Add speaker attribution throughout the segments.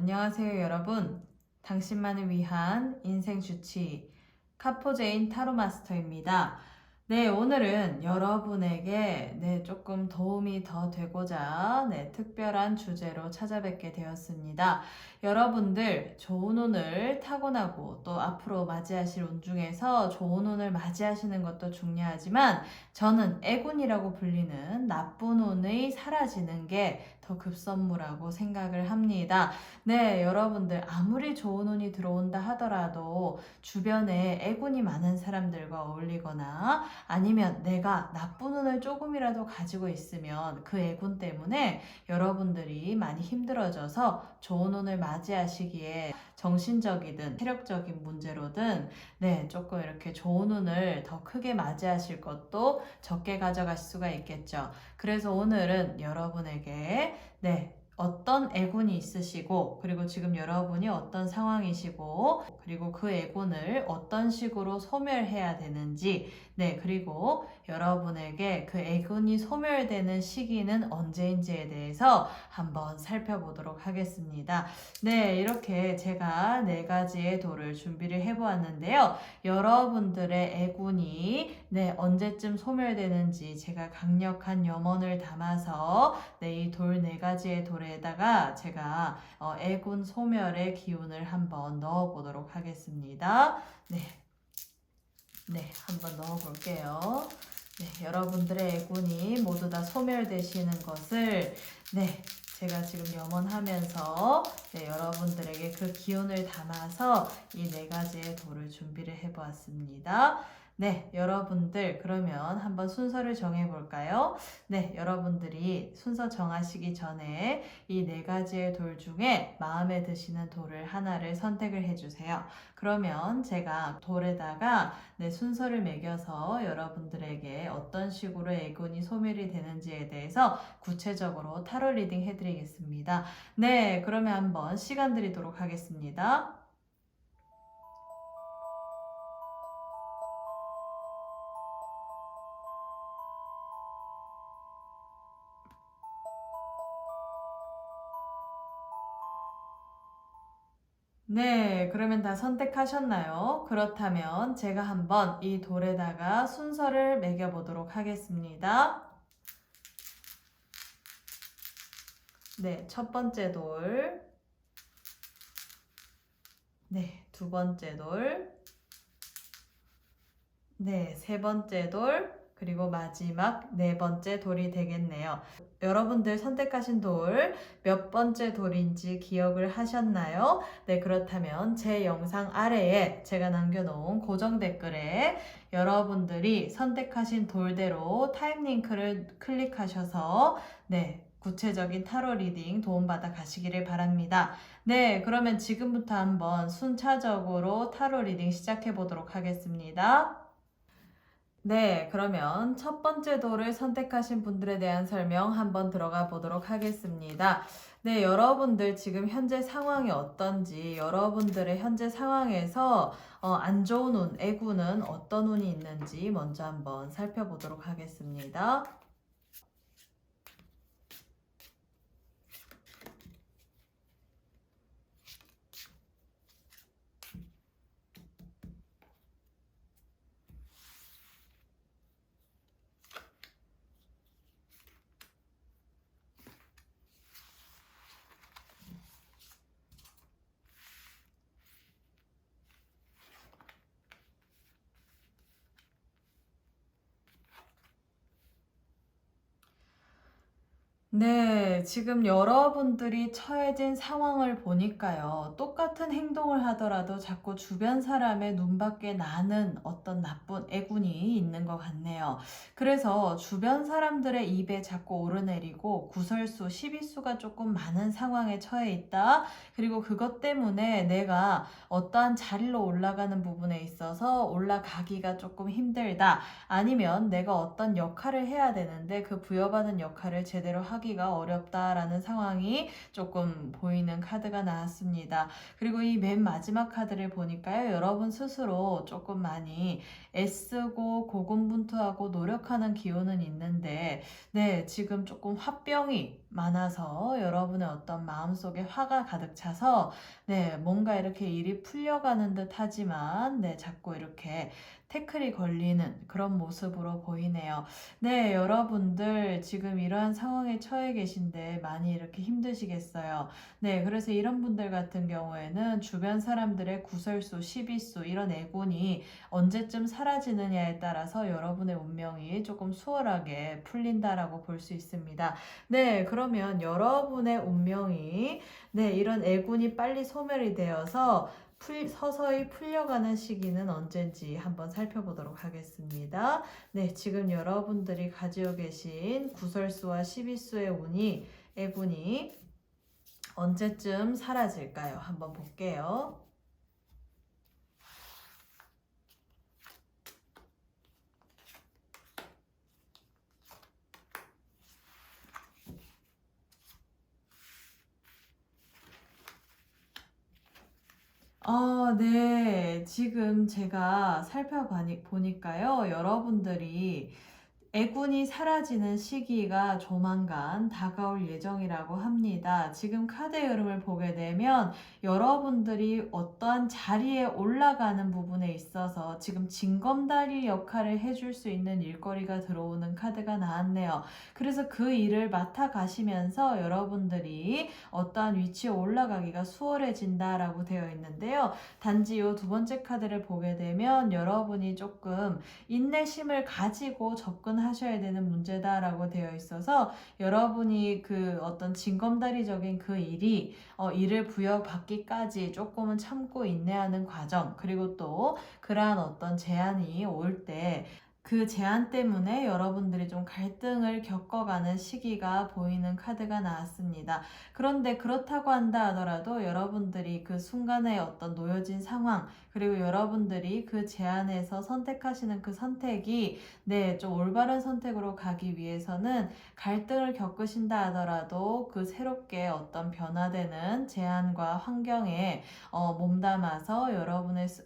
Speaker 1: 안녕하세요, 여러분. 당신만을 위한 인생 주치 카포제인 타로 마스터입니다. 네, 오늘은 여러분에게 조금 도움이 더 되고자 특별한 주제로 찾아뵙게 되었습니다. 여러분들 좋은 운을 타고나고 또 앞으로 맞이하실 운 중에서 좋은 운을 맞이하시는 것도 중요하지만 저는 애군이라고 불리는 나쁜 운이 사라지는 게 더 급선무라고 생각을 합니다. 네, 여러분들 아무리 좋은 운이 들어온다 하더라도 주변에 애군이 많은 사람들과 어울리거나 아니면 내가 나쁜 운을 조금이라도 가지고 있으면 그 애군 때문에 여러분들이 많이 힘들어져서 좋은 운을 맞이하시기에 정신적이든 체력적인 문제로든 조금 이렇게 좋은 운을 더 크게 맞이하실 것도 적게 가져가실 수가 있겠죠. 그래서 오늘은 여러분에게 어떤 애군이 있으시고 그리고 지금 여러분이 어떤 상황이시고 그리고 그 애군을 어떤 식으로 소멸해야 되는지 그리고 여러분에게 그 애군이 소멸되는 시기는 언제인지에 대해서 한번 살펴보도록 하겠습니다. 이렇게 제가 4가지의 돌을 준비를 해보았는데요. 여러분들의 애군이 언제쯤 소멸되는지 제가 강력한 염원을 담아서 이 돌 4가지의 돌에다가 제가 애군 소멸의 기운을 한번 넣어 보도록 하겠습니다. 한번 넣어 볼게요. 여러분들의 애군이 모두 다 소멸되시는 것을 제가 지금 염원하면서 여러분들에게 그 기운을 담아서 이 4가지의 돌을 준비를 해 보았습니다. 여러분들 그러면 한번 순서를 정해 볼까요? 여러분들이 순서 정하시기 전에 이 4가지의 돌 중에 마음에 드시는 돌을 하나를 선택을 해주세요. 그러면 제가 돌에다가 순서를 매겨서 여러분들에게 어떤 식으로 애군이 소멸이 되는지에 대해서 구체적으로 타로 리딩 해드리겠습니다. 그러면 한번 시간 드리도록 하겠습니다. 그러면 다 선택하셨나요? 그렇다면 제가 한번 이 돌에다가 순서를 매겨보도록 하겠습니다. 첫 번째 돌, 두 번째 돌, 세 번째 돌, 그리고 마지막 4번째 돌이 되겠네요. 여러분들 선택하신 돌 몇 번째 돌인지 기억을 하셨나요? 그렇다면 제 영상 아래에 제가 남겨놓은 고정 댓글에 여러분들이 선택하신 돌대로 타임 링크를 클릭하셔서 구체적인 타로 리딩 도움받아 가시기를 바랍니다. 그러면 지금부터 한번 순차적으로 타로 리딩 시작해 보도록 하겠습니다. 그러면 첫 번째 돌을 선택하신 분들에 대한 설명 한번 들어가 보도록 하겠습니다. 여러분들 지금 현재 상황이 어떤지, 여러분들의 현재 상황에서 안 좋은 운, 애군은 어떤 운이 있는지 먼저 한번 살펴보도록 하겠습니다. 지금 여러분들이 처해진 상황을 보니까요. 똑같은 행동을 하더라도 자꾸 주변 사람의 눈밖에 나는 어떤 나쁜 애군이 있는 것 같네요. 그래서 주변 사람들의 입에 자꾸 오르내리고 구설수, 시비수가 조금 많은 상황에 처해 있다. 그리고 그것 때문에 내가 어떠한 자리로 올라가는 부분에 있어서 올라가기가 조금 힘들다. 아니면 내가 어떤 역할을 해야 되는데 그 부여받은 역할을 제대로 하기 하기가 어렵다라는 상황이 조금 보이는 카드가 나왔습니다. 그리고 이 맨 마지막 카드를 보니까요, 여러분 스스로 조금 많이 애쓰고 고군분투하고 노력하는 기운은 있는데, 네, 지금 조금 화병이 많아서 여러분의 어떤 마음속에 화가 가득 차서, 네, 뭔가 이렇게 일이 풀려가는 듯 하지만, 네, 자꾸 이렇게 태클이 걸리는 그런 모습으로 보이네요. 네, 여러분들 지금 이러한 상황에 처해 계신데 많이 이렇게 힘드시겠어요. 네, 그래서 이런 분들 같은 경우에는 주변 사람들의 구설수, 시비수, 이런 애군이 언제쯤 사라지느냐에 따라서 여러분의 운명이 조금 수월하게 풀린다라고 볼 수 있습니다. 네, 그러면 여러분의 운명이, 네, 이런 애군이 빨리 소멸이 되어서 서서히 풀려가는 시기는 언젠지 한번 살펴보도록 하겠습니다. 네, 지금 여러분들이 가지고 계신 구설수와 시비수의 애군이 언제쯤 사라질까요? 한번 볼게요. 네. 지금 제가 살펴보니까요, 여러분들이 애군이 사라지는 시기가 조만간 다가올 예정이라고 합니다. 지금 카드의 흐름을 보게 되면 여러분들이 어떠한 자리에 올라가는 부분에 있어서 지금 징검다리 역할을 해줄 수 있는 일거리가 들어오는 카드가 나왔네요. 그래서 그 일을 맡아가시면서 여러분들이 어떠한 위치에 올라가기가 수월해진다라고 되어 있는데요. 단지 이 두 번째 카드를 보게 되면 여러분이 조금 인내심을 가지고 접근하셔야 되는 문제다라고 되어 있어서 여러분이 그 어떤 징검다리적인 그 일을 부여받기까지 조금은 참고 인내하는 과정, 그리고 또 그러한 어떤 제한이 올 때 그 제한 때문에 여러분들이 좀 갈등을 겪어가는 시기가 보이는 카드가 나왔습니다. 그런데 그렇다고 한다 하더라도 여러분들이 그 순간에 어떤 놓여진 상황, 그리고 여러분들이 그 제안에서 선택하시는 그 선택이, 네, 좀 올바른 선택으로 가기 위해서는 갈등을 겪으신다 하더라도 그 새롭게 어떤 변화되는 제안과 환경에 몸담아서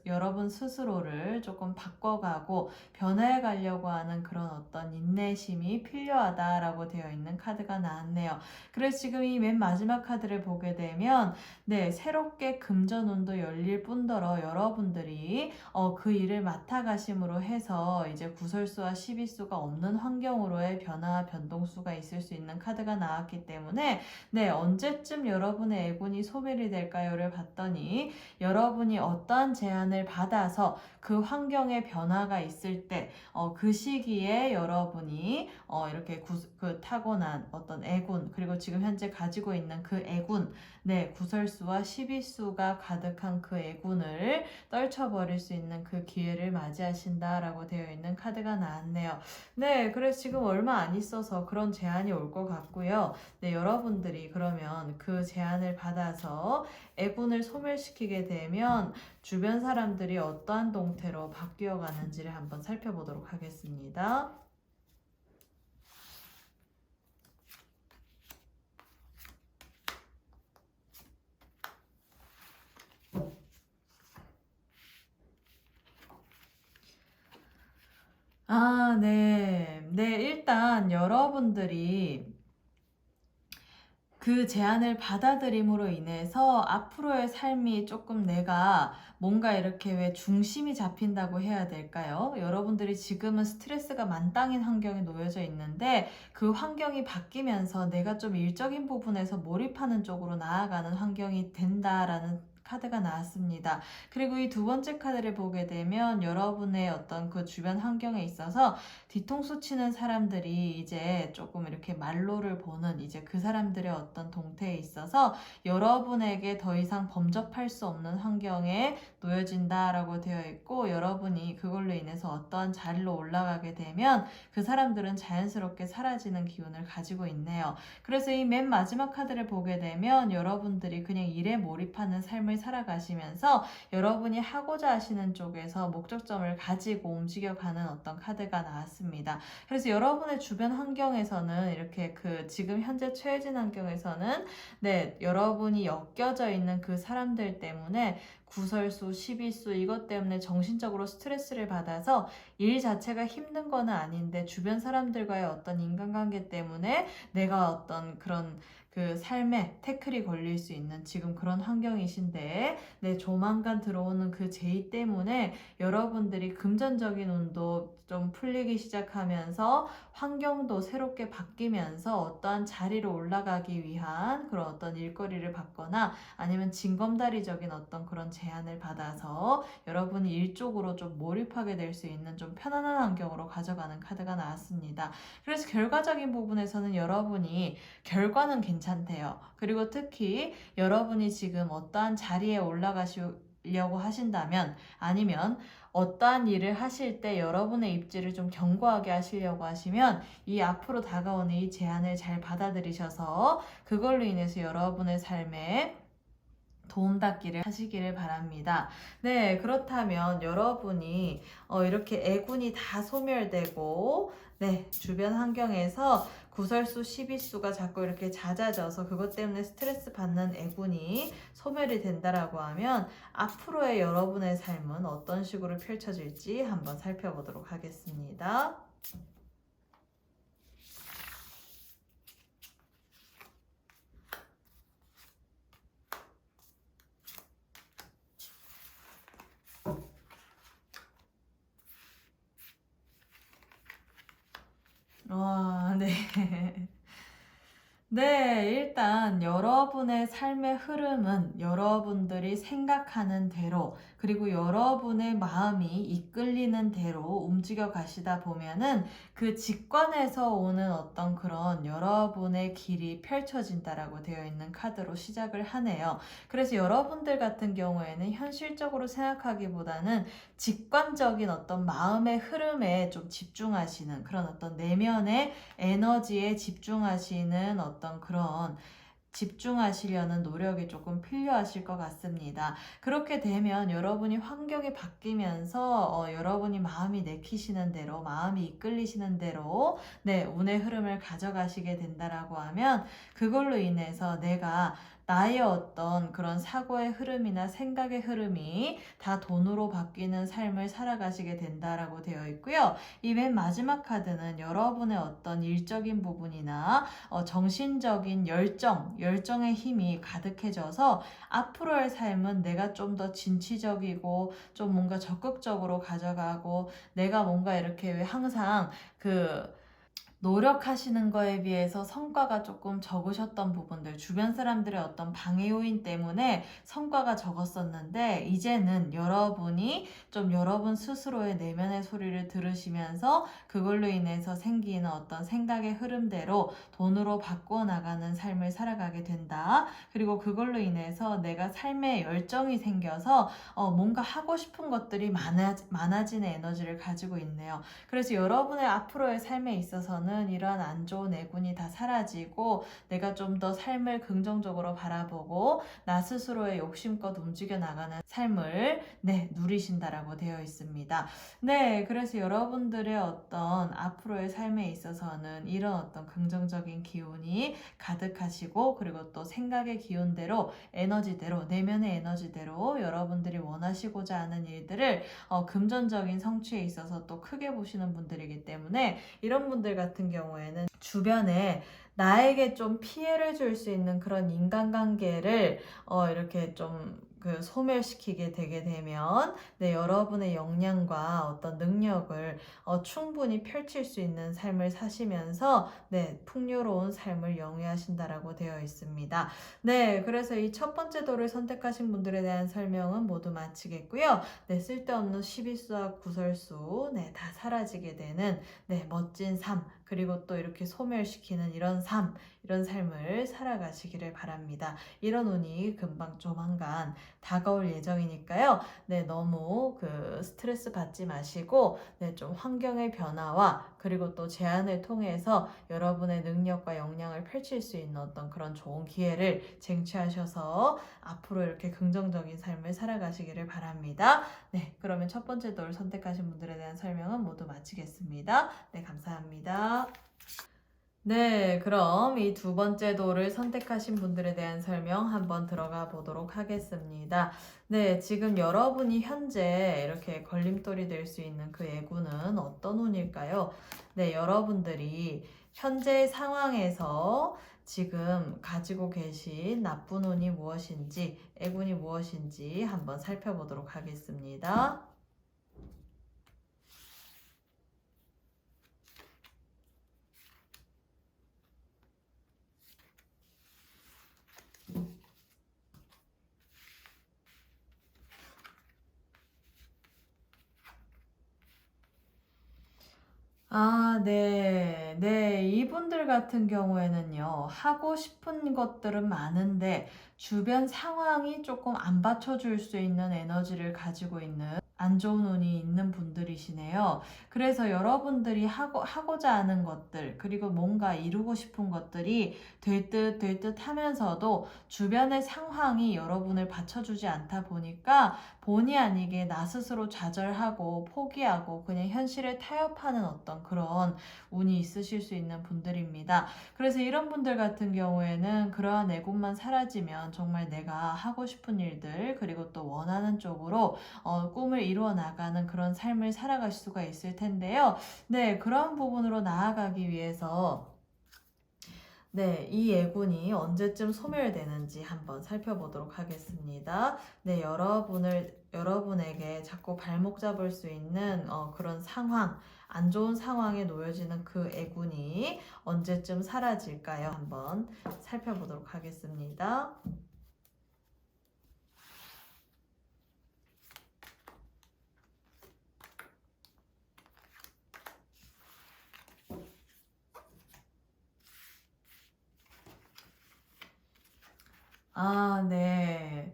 Speaker 1: 여러분 스스로를 조금 바꿔가고 변화해 가려고 하는 그런 어떤 인내심이 필요하다라고 되어 있는 카드가 나왔네요. 그래서 지금 이 맨 마지막 카드를 보게 되면, 네, 새롭게 금전운도 열릴 뿐더러 여러분들이 그 일을 맡아가심으로 해서 이제 구설수와 시비수가 없는 환경으로의 변화, 변동수가 있을 수 있는 카드가 나왔기 때문에, 네, 언제쯤 여러분의 애군이 소멸이 될까요를 봤더니 여러분이 어떠한 제안을 받아서 그 환경에 변화가 있을 때, 그 시기에 여러분이 이렇게 그 타고난 어떤 애군, 그리고 지금 현재 가지고 있는 그 애군, 네, 구설수와 시비수가 가득한 그 애군을 떨쳐버릴 수 있는 그 기회를 맞이하신다라고 되어 있는 카드가 나왔네요. 네, 그래서 지금 얼마 안 있어서 그런 제안이 올 것 같고요. 네, 여러분들이 그러면 그 제안을 받아서 애군을 소멸시키게 되면 주변 사람들이 어떠한 동태로 바뀌어 가는지를 한번 살펴보도록 하겠습니다. 네. 네, 일단 여러분들이 그 제안을 받아들임으로 인해서 앞으로의 삶이 조금 내가 뭔가 이렇게 왜 중심이 잡힌다고 해야 될까요? 여러분들이 지금은 스트레스가 만땅인 환경에 놓여져 있는데 그 환경이 바뀌면서 내가 좀 일적인 부분에서 몰입하는 쪽으로 나아가는 환경이 된다라는 카드가 나왔습니다. 그리고 이 두 번째 카드를 보게 되면 여러분의 어떤 그 주변 환경에 있어서 뒤통수 치는 사람들이 이제 조금 이렇게 말로를 보는 이제 그 사람들의 어떤 동태에 있어서 여러분에게 더 이상 범접할 수 없는 환경에 놓여진다라고 되어 있고, 여러분이 그걸로 인해서 어떠한 자리로 올라가게 되면 그 사람들은 자연스럽게 사라지는 기운을 가지고 있네요. 그래서 이 맨 마지막 카드를 보게 되면 여러분들이 그냥 일에 몰입하는 삶을 삶을 살아가시면서 여러분이 하고자 하시는 쪽에서 목적점을 가지고 움직여가는 어떤 카드가 나왔습니다. 그래서 여러분의 주변 환경에서는 이렇게 지금 현재 처해진 환경에서는 네, 여러분이 엮여져 있는 그 사람들 때문에 구설수, 시비수 이것 때문에 정신적으로 스트레스를 받아서 일 자체가 힘든 거는 아닌데 주변 사람들과의 어떤 인간관계 때문에 내가 어떤 그런 삶에 태클이 걸릴 수 있는 지금 그런 환경이신데 네, 조만간 들어오는 그 제의 때문에 여러분들이 금전적인 운도 좀 풀리기 시작하면서 환경도 새롭게 바뀌면서 어떠한 자리로 올라가기 위한 그런 어떤 일거리를 받거나 아니면 징검다리적인 어떤 그런 제안을 받아서 여러분이 일 쪽으로 좀 몰입하게 될 수 있는 좀 편안한 환경으로 가져가는 카드가 나왔습니다. 그래서 결과적인 부분에서는 여러분이 결과는 괜찮대요. 그리고 특히 여러분이 지금 어떠한 자리에 올라가시려고 하신다면 아니면 어떠한 일을 하실 때 여러분의 입지를 좀 견고하게 하시려고 하시면 이 앞으로 다가오는 이 제안을 잘 받아들이셔서 그걸로 인해서 여러분의 삶에 도움닫기를 하시기를 바랍니다. 네, 그렇다면 여러분이 이렇게 애군이 다 소멸되고 네, 주변 환경에서 구설수, 시비수가 자꾸 이렇게 잦아져서 그것 때문에 스트레스 받는 애군이 소멸이 된다라고 하면 앞으로의 여러분의 삶은 어떤 식으로 펼쳐질지 한번 살펴보도록 하겠습니다. 와, 네. 네, 일단 여러분의 삶의 흐름은 여러분들이 생각하는 대로 그리고 여러분의 마음이 이끌리는 대로 움직여 가시다 보면은 그 직관에서 오는 어떤 그런 여러분의 길이 펼쳐진다라고 되어 있는 카드로 시작을 하네요. 그래서 여러분들 같은 경우에는 현실적으로 생각하기보다는 직관적인 어떤 마음의 흐름에 좀 집중하시는 그런 어떤 내면의 에너지에 집중하시는 어떤 그런 집중하시려는 노력이 조금 필요하실 것 같습니다. 그렇게 되면 여러분이 환경이 바뀌면서 여러분이 마음이 내키시는 대로 마음이 이끌리시는 대로 네, 운의 흐름을 가져가시게 된다라고 하면 그걸로 인해서 내가 나의 어떤 그런 사고의 흐름이나 생각의 흐름이 다 돈으로 바뀌는 삶을 살아가시게 된다라고 되어 있고요. 이 맨 마지막 카드는 여러분의 어떤 일적인 부분이나 정신적인 열정의 힘이 가득해져서 앞으로의 삶은 내가 좀 더 진취적이고 좀 뭔가 적극적으로 가져가고 내가 뭔가 이렇게 왜 항상 노력하시는 거에 비해서 성과가 조금 적으셨던 부분들, 주변 사람들의 어떤 방해 요인 때문에 성과가 적었었는데, 이제는 여러분이 좀 여러분 스스로의 내면의 소리를 들으시면서 그걸로 인해서 생기는 어떤 생각의 흐름대로 돈으로 바꾸어 나가는 삶을 살아가게 된다. 그리고 그걸로 인해서 내가 삶에 열정이 생겨서 뭔가 하고 싶은 것들이 많아지는 에너지를 가지고 있네요. 그래서 여러분의 앞으로의 삶에 있어서는 이러한 안 좋은 애군이 다 사라지고 내가 좀 더 삶을 긍정적으로 바라보고 나 스스로의 욕심껏 움직여 나가는 삶을 네, 누리신다라고 되어 있습니다. 네, 그래서 여러분들의 어떤 앞으로의 삶에 있어서는 이런 어떤 긍정적인 기운이 가득하시고 그리고 또 생각의 기운대로 에너지대로 내면의 에너지대로 여러분들이 원하시고자 하는 일들을 금전적인 성취에 있어서 또 크게 보시는 분들이기 때문에 이런 분들 같은 경우에는 주변에 나에게 좀 피해를 줄 수 있는 그런 인간관계를 이렇게 좀 소멸시키게 되게 되면 네, 여러분의 역량과 어떤 능력을 충분히 펼칠 수 있는 삶을 사시면서 네, 풍요로운 삶을 영위하신다라고 되어 있습니다. 네, 그래서 이 첫 번째 도를 선택하신 분들에 대한 설명은 모두 마치겠고요. 네, 쓸데없는 시비수와 구설수 네, 다 사라지게 되는 네, 멋진 삶 그리고 또 이렇게 소멸시키는 이런 삶을 살아가시기를 바랍니다. 이런 운이 금방 조만간 다가올 예정이니까요. 네, 너무 스트레스 받지 마시고 네, 좀 환경의 변화와 그리고 또 제안을 통해서 여러분의 능력과 역량을 펼칠 수 있는 어떤 그런 좋은 기회를 쟁취하셔서 앞으로 이렇게 긍정적인 삶을 살아가시기를 바랍니다. 네, 그러면 첫 번째 돌 선택하신 분들에 대한 설명은 모두 마치겠습니다. 네, 감사합니다. 네, 그럼 이 두 번째 돌을 선택하신 분들에 대한 설명 한번 들어가 보도록 하겠습니다. 네, 지금 여러분이 현재 이렇게 걸림돌이 될 수 있는 그 애구는 어떤 운일까요? 네, 여러분들이 현재 상황에서 지금 가지고 계신 나쁜 운이 무엇인지, 애군이 무엇인지 한번 살펴보도록 하겠습니다. 아, 네. 네. 이분들 같은 경우에는요, 하고 싶은 것들은 많은데, 주변 상황이 조금 안 받쳐줄 수 있는 에너지를 가지고 있는 안 좋은 운이 있는 분들이시네요. 그래서 여러분들이 하고자 하는 것들, 그리고 뭔가 이루고 싶은 것들이 될 듯 하면서도 주변의 상황이 여러분을 받쳐주지 않다 보니까 본의 아니게 나 스스로 좌절하고 포기하고 그냥 현실을 타협하는 어떤 그런 운이 있으실 수 있는 분들입니다. 그래서 이런 분들 같은 경우에는 그러한 애굼만 사라지면 정말 내가 하고 싶은 일들 그리고 또 원하는 쪽으로 꿈을 이루어 나가는 그런 삶을 살아갈 수가 있을 텐데요. 네, 그런 부분으로 나아가기 위해서 네, 이 애군이 언제쯤 소멸되는지 한번 살펴보도록 하겠습니다. 네, 여러분에게 자꾸 발목 잡을 수 있는 그런 상황, 안 좋은 상황에 놓여지는 그 애군이 언제쯤 사라질까요? 한번 살펴보도록 하겠습니다. 아, 네.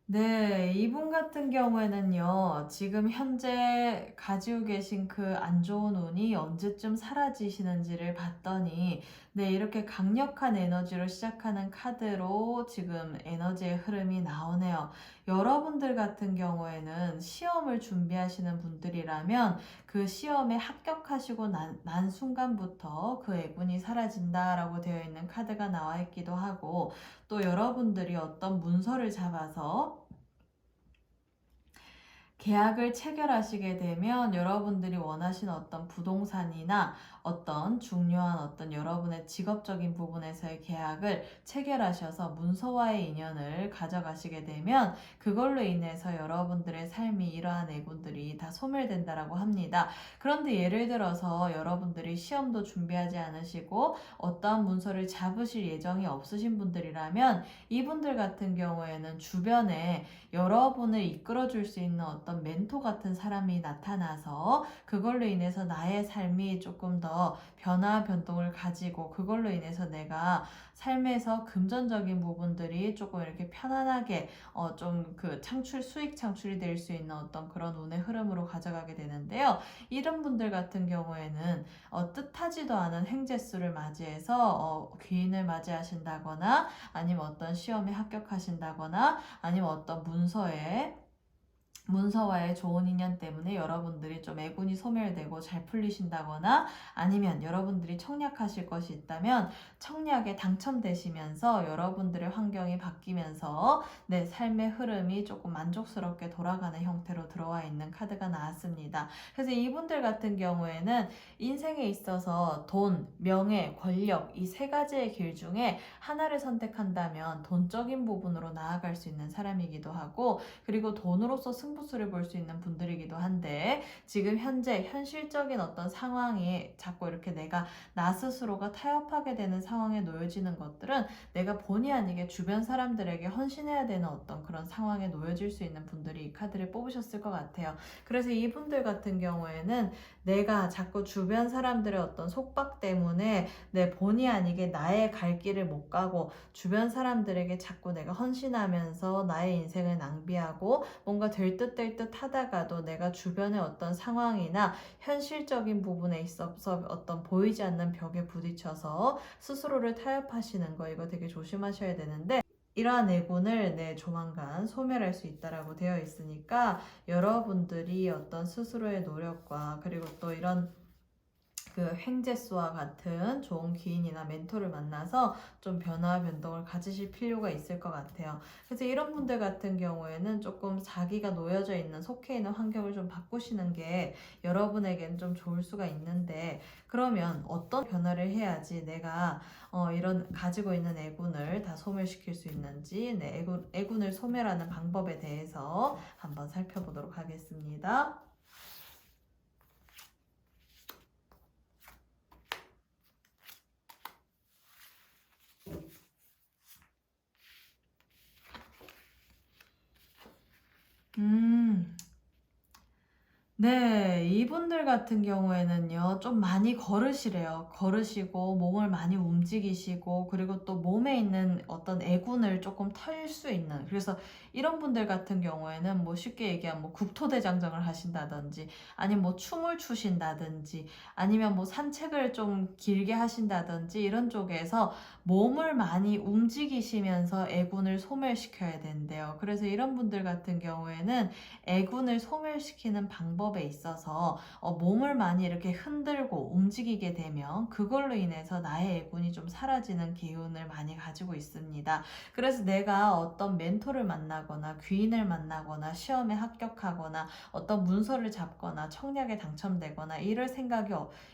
Speaker 1: 네, 이분 같은 경우에는요, 지금 현재 가지고 계신 그 안 좋은 운이 언제쯤 사라지시는지를 봤더니, 네, 이렇게 강력한 에너지로 시작하는 카드로 지금 에너지의 흐름이 나오네요. 여러분들 같은 경우에는 시험을 준비하시는 분들이라면 그 시험에 합격하시고 난 순간부터 그 애군이 사라진다라고 되어 있는 카드가 나와 있기도 하고, 또 여러분들이 어떤 문서를 잡아서 계약을 체결하시게 되면 여러분들이 원하시는 어떤 부동산이나 어떤 중요한 어떤 여러분의 직업적인 부분에서의 계약을 체결하셔서 문서와의 인연을 가져가시게 되면 그걸로 인해서 여러분들의 삶이 이러한 애군들이 다 소멸된다라고 합니다. 그런데 예를 들어서 여러분들이 시험도 준비하지 않으시고 어떠한 문서를 잡으실 예정이 없으신 분들이라면 이분들 같은 경우에는 주변에 여러분을 이끌어줄 수 있는 어떤 멘토 같은 사람이 나타나서 그걸로 인해서 나의 삶이 조금 더 변화 변동을 가지고 그걸로 인해서 내가 삶에서 금전적인 부분들이 조금 이렇게 편안하게 좀 그 수익 창출이 될 수 있는 어떤 그런 운의 흐름으로 가져가게 되는데요. 이런 분들 같은 경우에는 뜻하지도 않은 횡재수를 맞이해서 귀인을 맞이하신다거나 아니면 어떤 시험에 합격하신다거나 아니면 어떤 문서와의 좋은 인연 때문에 여러분들이 좀 애군이 소멸되고 잘 풀리신다거나 아니면 여러분들이 청약하실 것이 있다면 청약에 당첨되시면서 여러분들의 환경이 바뀌면서 내 삶의 흐름이 조금 만족스럽게 돌아가는 형태로 들어와 있는 카드가 나왔습니다. 그래서 이분들 같은 경우에는 인생에 있어서 돈, 명예, 권력 이 세 가지의 길 중에 하나를 선택한다면 돈적인 부분으로 나아갈 수 있는 사람이기도 하고 그리고 돈으로서 승부수를 볼 수 있는 분들이기도 한데 지금 현재 현실적인 어떤 상황이 자꾸 이렇게 나 스스로가 타협하게 되는 상황에 놓여지는 것들은 내가 본의 아니게 주변 사람들에게 헌신해야 되는 어떤 그런 상황에 놓여질 수 있는 분들이 이 카드를 뽑으셨을 것 같아요. 그래서 이분들 같은 경우에는 내가 자꾸 주변 사람들의 어떤 속박 때문에 내 본의 아니게 나의 갈 길을 못 가고 주변 사람들에게 자꾸 내가 헌신하면서 나의 인생을 낭비하고 뭔가 될 듯 될 듯 하다가도 내가 주변의 어떤 상황이나 현실적인 부분에 있어서 어떤 보이지 않는 벽에 부딪혀서 스스로를 타협하시는 거, 이거 되게 조심하셔야 되는데, 이러한 내군을 조만간 소멸할 수 있다라고 되어 있으니까 여러분들이 어떤 스스로의 노력과 그리고 또 이런 그 횡재수와 같은 좋은 귀인이나 멘토를 만나서 좀 변화와 변동을 가지실 필요가 있을 것 같아요. 그래서 이런 분들 같은 경우에는 조금 자기가 놓여져 있는, 속해 있는 환경을 좀 바꾸시는 게 여러분에겐 좀 좋을 수가 있는데, 그러면 어떤 변화를 해야지 내가 이런 가지고 있는 애군을 다 소멸시킬 수 있는지, 애군을 소멸하는 방법에 대해서 한번 살펴보도록 하겠습니다. 음, 네, 이분들 같은 경우에는요, 좀 많이 걸으시래요. 걸으시고, 몸을 많이 움직이시고, 그리고 또 몸에 있는 어떤 애군을 조금 털 수 있는. 그래서 이런 분들 같은 경우에는 뭐 쉽게 얘기하면 뭐 국토대장정을 하신다든지, 아니면 뭐 춤을 추신다든지, 아니면 뭐 산책을 좀 길게 하신다든지, 이런 쪽에서 몸을 많이 움직이시면서 애군을 소멸시켜야 된대요. 그래서 이런 분들 같은 경우에는 애군을 소멸시키는 방법에 있어서 몸을 많이 이렇게 흔들고 움직이게 되면 그걸로 인해서 나의 애군이 좀 사라지는 기운을 많이 가지고 있습니다. 그래서 내가 어떤 멘토를 만나거나 귀인을 만나거나 시험에 합격하거나 어떤 문서를 잡거나 청약에 당첨되거나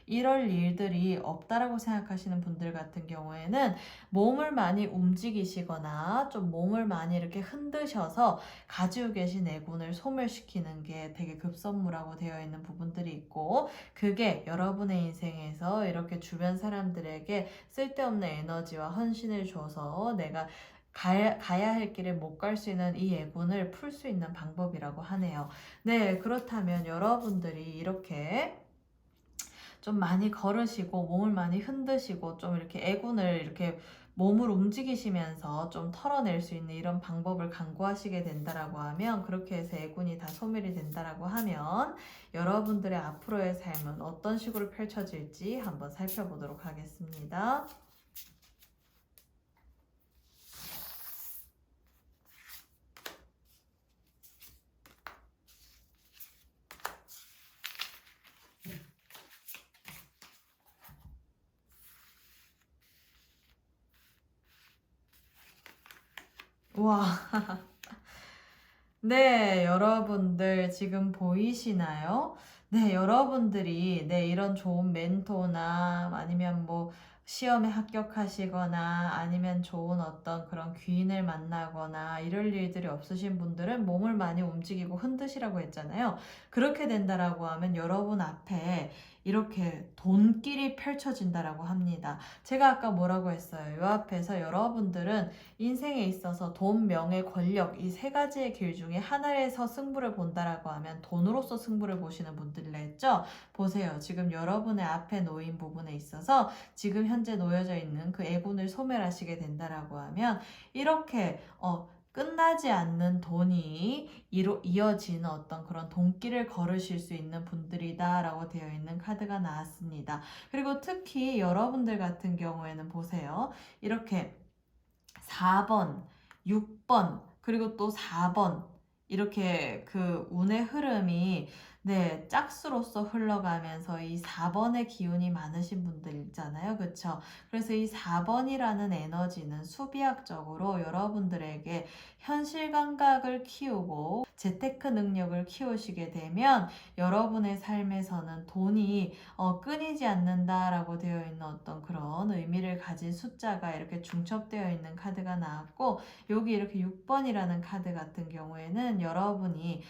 Speaker 1: 이럴 일들이 없다라고 생각하시는 분들 같은 경우에는 몸을 많이 움직이시거나 좀 몸을 많이 이렇게 흔드셔서 가지고 계신 애군을 소멸시키는 게 되게 급선무라고 되어 있는 부분들이 있고, 그게 여러분의 인생에서 이렇게 주변 사람들에게 쓸데없는 에너지와 헌신을 줘서 내가 가야 할 길을 못 갈 수 있는 이 애군을 풀 수 있는 방법이라고 하네요. 네, 그렇다면 여러분들이 이렇게 좀 많이 걸으시고 몸을 많이 흔드시고 좀 이렇게 애군을 이렇게 몸을 움직이시면서 좀 털어낼 수 있는 이런 방법을 강구하시게 된다라고 하면, 그렇게 해서 애군이 다 소멸이 된다라고 하면 여러분들의 앞으로의 삶은 어떤 식으로 펼쳐질지 한번 살펴보도록 하겠습니다. 와, 네, 여러분들 지금 보이시나요? 네, 여러분들이 이런 좋은 멘토나 아니면 뭐 시험에 합격하시거나 아니면 좋은 어떤 그런 귀인을 만나거나 이럴 일들이 없으신 분들은 몸을 많이 움직이고 흔드시라고 했잖아요. 그렇게 된다라고 하면 여러분 앞에 이렇게 돈길이 펼쳐진다라고 합니다. 제가 아까 뭐라고 했어요? 이 앞에서 여러분들은 인생에 있어서 돈, 명예, 권력, 이 세 가지의 길 중에 하나에서 승부를 본다라고 하면 돈으로서 승부를 보시는 분들이라 했죠? 보세요. 지금 여러분의 앞에 놓인 부분에 있어서 지금 현재 놓여져 있는 그 애군을 소멸하시게 된다라고 하면 이렇게 끝나지 않는 돈이 이어지는 어떤 그런 돈길을 걸으실 수 있는 분들이다라고 되어 있는 카드가 나왔습니다. 그리고 특히 여러분들 같은 경우에는 보세요. 이렇게 4번, 6번, 그리고 또 4번, 이렇게 그 운의 흐름이 짝수로서 흘러가면서 이 4번의 기운이 많으신 분들 있잖아요. 그쵸? 그래서 이 4번이라는 에너지는 수비학적으로 여러분들에게 현실 감각을 키우고 재테크 능력을 키우시게 되면 여러분의 삶에서는 돈이 끊이지 않는다라고 되어 있는 어떤 그런 의미를 가진 숫자가 이렇게 중첩되어 있는 카드가 나왔고, 여기 이렇게 6번이라는 카드 같은 경우에는 여러분이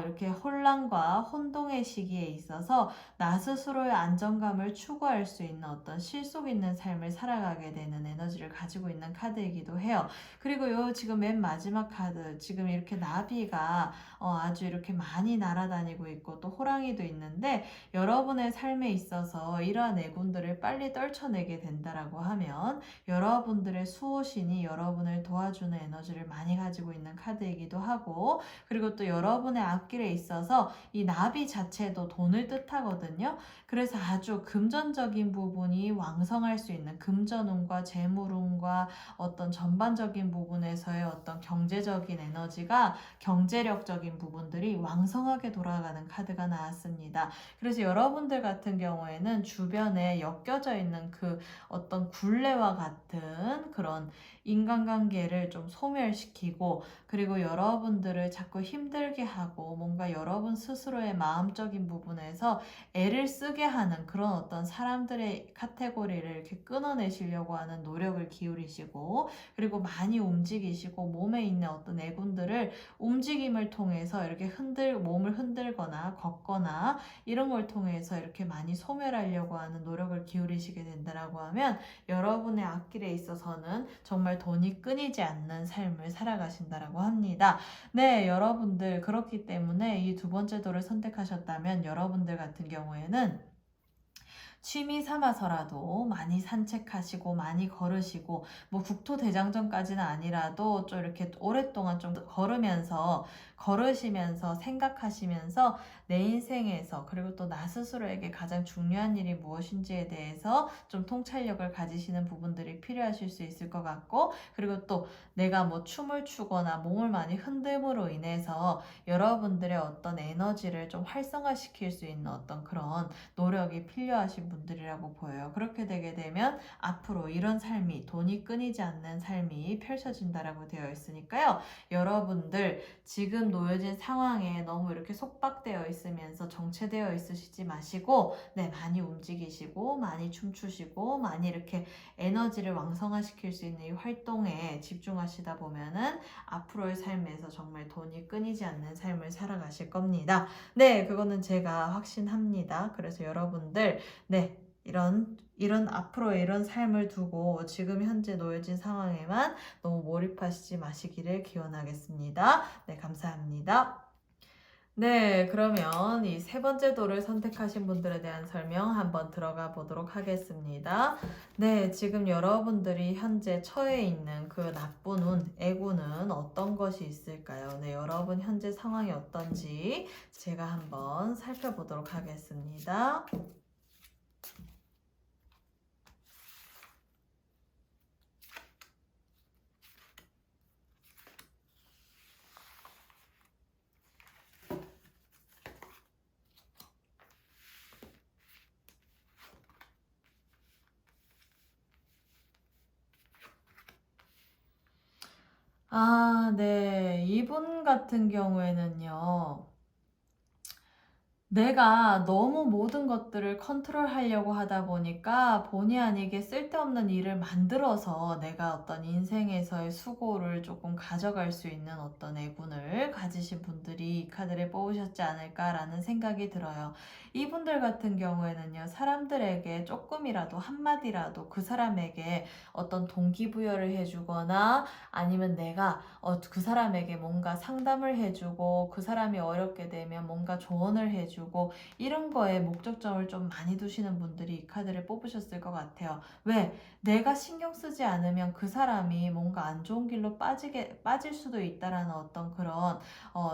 Speaker 1: 이렇게 혼란과 혼동의 시기에 있어서 나 스스로의 안정감을 추구할 수 있는 어떤 실속 있는 삶을 살아가게 되는 에너지를 가지고 있는 카드이기도 해요. 그리고 요 지금 맨 마지막 카드, 지금 이렇게 나비가 아주 이렇게 많이 날아다니고 있고 또 호랑이도 있는데, 여러분의 삶에 있어서 이러한 내군들을 빨리 떨쳐내게 된다라고 하면 여러분들의 수호신이 여러분을 도와주는 에너지를 많이 가지고 있는 카드이기도 하고, 그리고 또 여러분의 앞길에 있어서 이 나비 자체도 돈을 뜻하거든요. 그래서 아주 금전적인 부분이 왕성할 수 있는, 금전운과 재물운과 어떤 전반적인 부분에서의 어떤 경제적인 에너지가, 경제력적인 부분들이 왕성하게 돌아가는 카드가 나왔습니다. 그래서 여러분들 같은 경우에는 주변에 엮여져 있는 그 어떤 굴레와 같은 그런 인간관계를 좀 소멸시키고, 그리고 여러분들을 자꾸 힘들게 하고 뭔가 여러분 스스로의 마음적인 부분에서 애를 쓰게 하는 그런 어떤 사람들의 카테고리를 이렇게 끊어내시려고 하는 노력을 기울이시고, 그리고 많이 움직이시고 몸에 있는 어떤 내군들을 움직임을 통해서 이렇게 몸을 흔들거나 걷거나 이런 걸 통해서 이렇게 많이 소멸하려고 하는 노력을 기울이시게 된다라고 하면 여러분의 앞길에 있어서는 정말 돈이 끊이지 않는 삶을 살아가신다라고 합니다. 네, 여러분들 그렇기 때문에 이 두 번째 도를 선택하셨다면 여러분들 같은 경우에는 취미 삼아서라도 많이 산책하시고 많이 걸으시고, 뭐 국토대장정까지는 아니라도 좀 이렇게 오랫동안 좀 걸으시면서 생각하시면서 내 인생에서, 그리고 또 나 스스로에게 가장 중요한 일이 무엇인지에 대해서 좀 통찰력을 가지시는 부분들이 필요하실 수 있을 것 같고, 그리고 또 내가 뭐 춤을 추거나 몸을 많이 흔듦으로 인해서 여러분들의 어떤 에너지를 좀 활성화시킬 수 있는 어떤 그런 노력이 필요하신 분들이라고 보여요. 그렇게 되게 되면 앞으로 이런 삶이, 돈이 끊이지 않는 삶이 펼쳐진다라고 되어 있으니까요. 여러분들 지금 놓여진 상황에 너무 이렇게 속박되어 있으면서 정체되어 있으시지 마시고, 네, 많이 움직이시고 많이 춤추시고 많이 이렇게 에너지를 왕성화시킬 수 있는 이 활동에 집중하시다 보면은 앞으로의 삶에서 정말 돈이 끊이지 않는 삶을 살아가실 겁니다. 네, 그거는 제가 확신합니다. 그래서 여러분들, 네, 이런 앞으로 이런 삶을 두고 지금 현재 놓여진 상황에만 너무 몰입하시지 마시기를 기원하겠습니다. 네, 감사합니다. 네, 그러면 이 세 번째 도를 선택하신 분들에 대한 설명 한번 들어가 보도록 하겠습니다. 네, 지금 여러분들이 현재 처해 있는 그 나쁜 운, 애군은 어떤 것이 있을까요? 네, 여러분 현재 상황이 어떤지 제가 한번 살펴보도록 하겠습니다. 네. 이분 같은 경우에는요, 내가 너무 모든 것들을 컨트롤하려고 하다 보니까 본의 아니게 쓸데없는 일을 만들어서 내가 어떤 인생에서의 수고를 조금 가져갈 수 있는 어떤 애군을 가지신 분들이 이 카드를 뽑으셨지 않을까라는 생각이 들어요. 이분들 같은 경우에는요, 사람들에게 조금이라도 한마디라도 그 사람에게 어떤 동기부여를 해주거나, 아니면 내가 그 사람에게 뭔가 상담을 해주고 그 사람이 어렵게 되면 뭔가 조언을 해주고, 이런 거에 목적점을 좀 많이 두시는 분들이 이 카드를 뽑으셨을 것 같아요. 왜? 내가 신경 쓰지 않으면 그 사람이 뭔가 안 좋은 길로 빠질 수도 있다라는 어떤 그런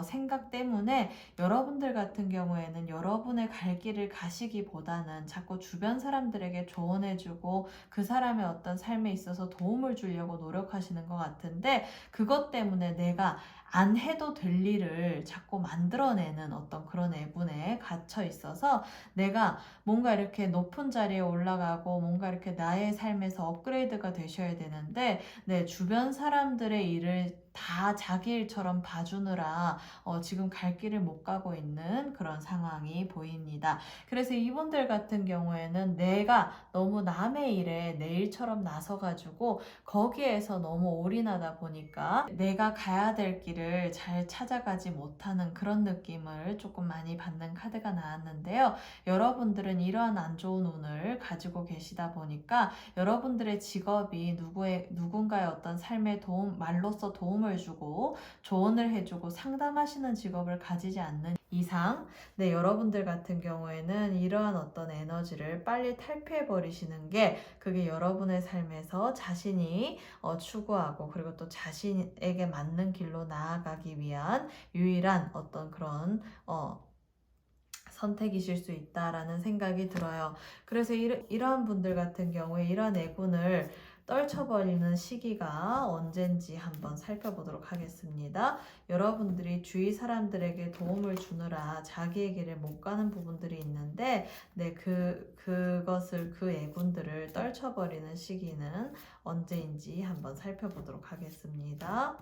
Speaker 1: 생각 때문에 여러분들 같은 경우에는 여러분의 갈 길을 가시기보다는 자꾸 주변 사람들에게 조언해주고 그 사람의 어떤 삶에 있어서 도움을 주려고 노력하시는 것 같은데, 그것 때문에 내가 안 해도 될 일을 자꾸 만들어내는 어떤 그런 애분에 갇혀 있어서, 내가 뭔가 이렇게 높은 자리에 올라가고 뭔가 이렇게 나의 삶에서 업그레이드가 되셔야 되는데, 네, 주변 사람들의 일을 다 자기 일처럼 봐주느라 지금 갈 길을 못 가고 있는 그런 상황이 보입니다. 그래서 이분들 같은 경우에는 내가 너무 남의 일에 내 일처럼 나서가지고 거기에서 너무 올인하다 보니까 내가 가야 될 길을 잘 찾아가지 못하는 그런 느낌을 조금 많이 받는 카드가 나왔는데요. 여러분들은 이러한 안 좋은 운을 가지고 계시다 보니까 여러분들의 직업이 누군가의 어떤 삶에 말로써 도움을 주고 조언을 해주고 상담하시는 직업을 가지지 않는 이상, 네, 여러분들 같은 경우에는 이러한 어떤 에너지를 빨리 탈피해 버리시는 게 그게 여러분의 삶에서 자신이 추구하고 그리고 또 자신에게 맞는 길로 나아가기 위한 유일한 어떤 그런 선택이실 수 있다라는 생각이 들어요. 그래서 이러한 분들 같은 경우에 이러한 애군을 떨쳐버리는 시기가 언젠지 한번 살펴보도록 하겠습니다. 여러분들이 주위 사람들에게 도움을 주느라 자기의 길을 못 가는 부분들이 있는데, 네, 그 애군들을 떨쳐버리는 시기는 언제인지 한번 살펴보도록 하겠습니다.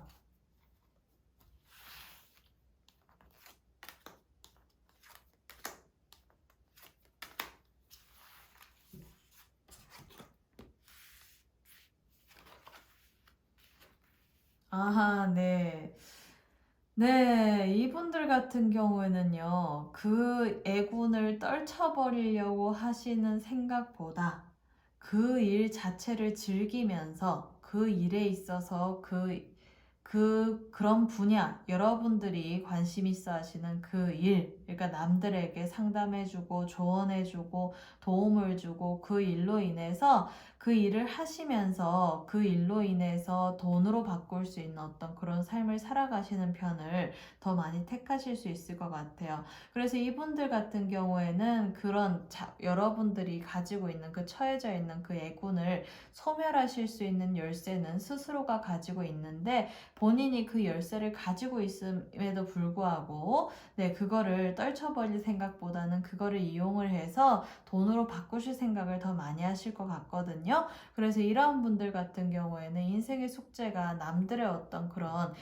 Speaker 1: 아하, 네. 네, 이분들 같은 경우에는요, 그 애군을 떨쳐버리려고 하시는 생각보다 그 일 자체를 즐기면서 그 일에 있어서 그런 분야, 여러분들이 관심 있어 하시는 그 일, 그러니까 남들에게 상담해주고 조언해주고 도움을 주고 그 일로 인해서 그 일을 하시면서 그 일로 인해서 돈으로 바꿀 수 있는 어떤 그런 삶을 살아가시는 편을 더 많이 택하실 수 있을 것 같아요. 그래서 이분들 같은 경우에는 여러분들이 가지고 있는 그 처해져 있는 그 애군을 소멸하실 수 있는 열쇠는 스스로가 가지고 있는데 본인이 그 열쇠를 가지고 있음에도 불구하고 네, 그거를 떨쳐버릴 생각보다는 그거를 이용을 해서 돈으로 바꾸실 생각을 더 많이 하실 것 같거든요. 그래서 이러한 분들 같은 경우에는 인생의 숙제가 남들의 어떤 그런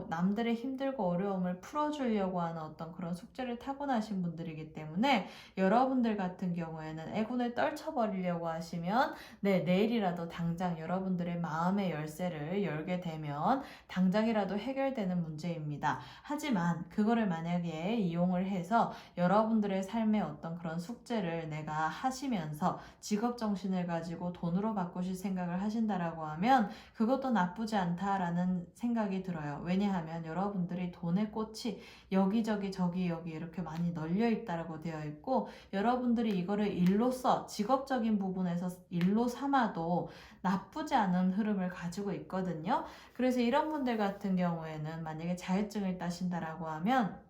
Speaker 1: 남들의 힘들고 어려움을 풀어주려고 하는 어떤 그런 숙제를 타고나신 분들이기 때문에 여러분들 같은 경우에는 애군을 떨쳐버리려고 하시면 네, 내일이라도 당장 여러분들의 마음의 열쇠를 열게 되면 당장이라도 해결되는 문제입니다. 하지만 그거를 만약에 이용을 해서 여러분들의 삶의 어떤 그런 숙제를 내가 하시면서 직업 정신을 가지고 돈으로 바꾸실 생각을 하신다라고 하면 그것도 나쁘지 않다라는 생각이 들어요. 왜냐하면 여러분들이 돈의 꽃이 여기저기 저기 여기 이렇게 많이 널려 있다라고 되어 있고 여러분들이 이거를 일로써 직업적인 부분에서 일로 삼아도 나쁘지 않은 흐름을 가지고 있거든요. 그래서 이런 분들 같은 경우에는 만약에 자격증을 따신다라고 하면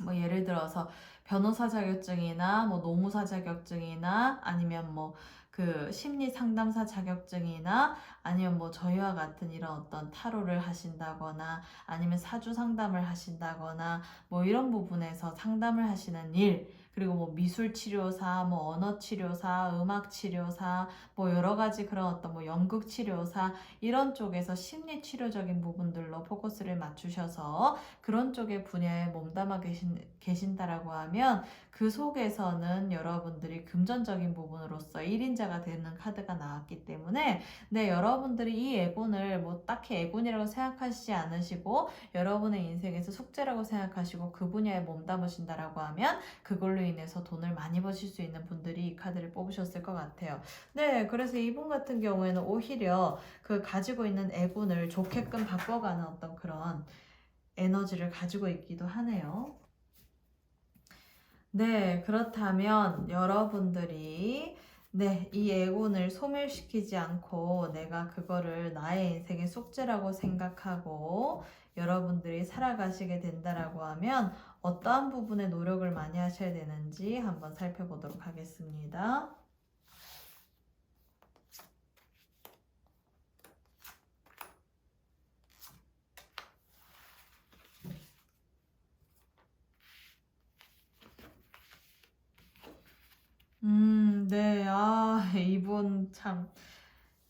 Speaker 1: 뭐 예를 들어서 변호사 자격증이나 뭐 노무사 자격증이나 아니면 뭐 그 심리 상담사 자격증이나 아니면 뭐 저희와 같은 이런 어떤 타로를 하신다거나 아니면 사주 상담을 하신다거나 뭐 이런 부분에서 상담을 하시는 일 그리고 뭐 미술 치료사, 뭐 언어 치료사, 음악 치료사, 뭐 여러 가지 그런 어떤 뭐 연극 치료사 이런 쪽에서 심리 치료적인 부분들로 포커스를 맞추셔서 그런 쪽의 분야에 몸담아 계신다라고 하면 그 속에서는 여러분들이 금전적인 부분으로서 1인자가 되는 카드가 나왔기 때문에 네, 여러분들이 이 애군을 뭐 딱히 애군이라고 생각하시지 않으시고 여러분의 인생에서 숙제라고 생각하시고 그 분야에 몸담으신다라고 하면 그걸로 인해서 돈을 많이 버실 수 있는 분들이 이 카드를 뽑으셨을 것 같아요. 네, 그래서 이분 같은 경우에는 오히려 그 가지고 있는 애군을 좋게끔 바꿔가는 어떤 그런 에너지를 가지고 있기도 하네요. 네, 그렇다면 여러분들이 네, 이 애군을 소멸시키지 않고 내가 그거를 나의 인생의 숙제라고 생각하고 여러분들이 살아가시게 된다라고 하면 어떠한 부분에 노력을 많이 하셔야 되는지 한번 살펴보도록 하겠습니다. 네, 이분 참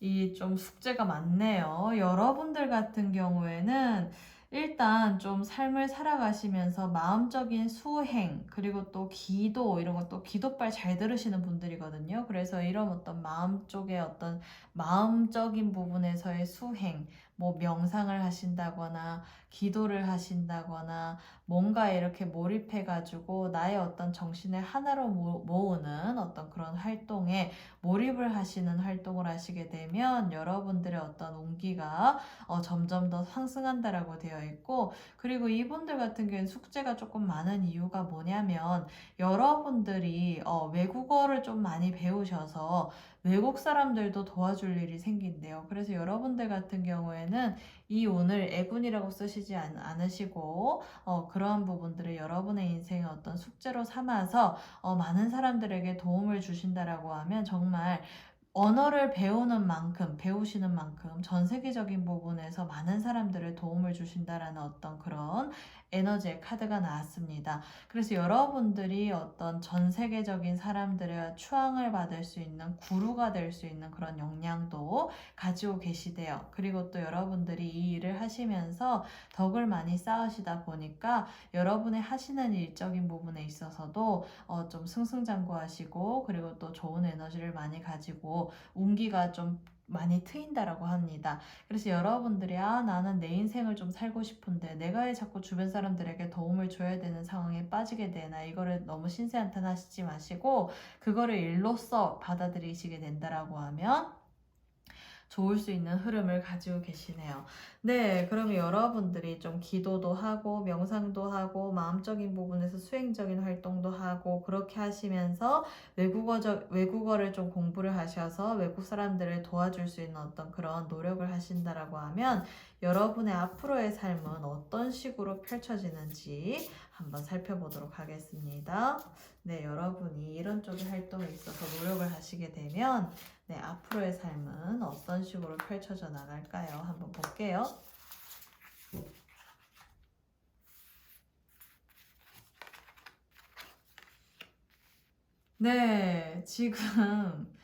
Speaker 1: 이 좀 숙제가 많네요. 여러분들 같은 경우에는 일단 좀 삶을 살아가시면서 마음적인 수행, 그리고 또 기도, 이런 것도 기도빨 잘 들으시는 분들이거든요. 그래서 이런 어떤 마음 쪽에 어떤 마음적인 부분에서의 수행, 뭐 명상을 하신다거나, 기도를 하신다거나, 뭔가 이렇게 몰입해가지고 나의 어떤 정신을 하나로 모으는 어떤 그런 활동에 몰입을 하시는 활동을 하시게 되면 여러분들의 어떤 운기가 점점 더 상승한다라고 되어 있고, 그리고 이분들 같은 경우는 숙제가 조금 많은 이유가 뭐냐면 여러분들이 외국어를 좀 많이 배우셔서 외국 사람들도 도와줄 일이 생긴대요. 그래서 여러분들 같은 경우에는 이 운을 애군이라고 쓰시지 않으시고 그러한 부분들을 여러분의 인생의 어떤 숙제로 삼아서 많은 사람들에게 도움을 주신다라고 하면 정말 언어를 배우는 만큼, 배우시는 만큼 전 세계적인 부분에서 많은 사람들을 도움을 주신다라는 어떤 그런 에너지의 카드가 나왔습니다. 그래서 여러분들이 어떤 전 세계적인 사람들의 추앙을 받을 수 있는 구루가 될 수 있는 그런 역량도 가지고 계시대요. 그리고 또 여러분들이 이 일을 하시면서 덕을 많이 쌓으시다 보니까 여러분의 하시는 일적인 부분에 있어서도 좀 승승장구하시고, 그리고 또 좋은 에너지를 많이 가지고 운기가 좀 많이 트인다라고 합니다. 그래서 여러분들이 나는 내 인생을 좀 살고 싶은데 내가 왜 자꾸 주변 사람들에게 도움을 줘야 되는 상황에 빠지게 되나, 이거를 너무 신세한탄하시지 마시고 그거를 일로써 받아들이시게 된다라고 하면 좋을 수 있는 흐름을 가지고 계시네요. 네, 그러면 여러분들이 좀 기도도 하고 명상도 하고 마음적인 부분에서 수행적인 활동도 하고 그렇게 하시면서 외국어를 좀 공부를 하셔서 외국 사람들을 도와줄 수 있는 어떤 그런 노력을 하신다라고 하면 여러분의 앞으로의 삶은 어떤 식으로 펼쳐지는지 한번 살펴보도록 하겠습니다. 네, 여러분이 이런 쪽의 활동에 있어서 노력을 하시게 되면 네, 앞으로의 삶은 어떤 식으로 펼쳐져 나갈까요? 한번 볼게요. 네, 지금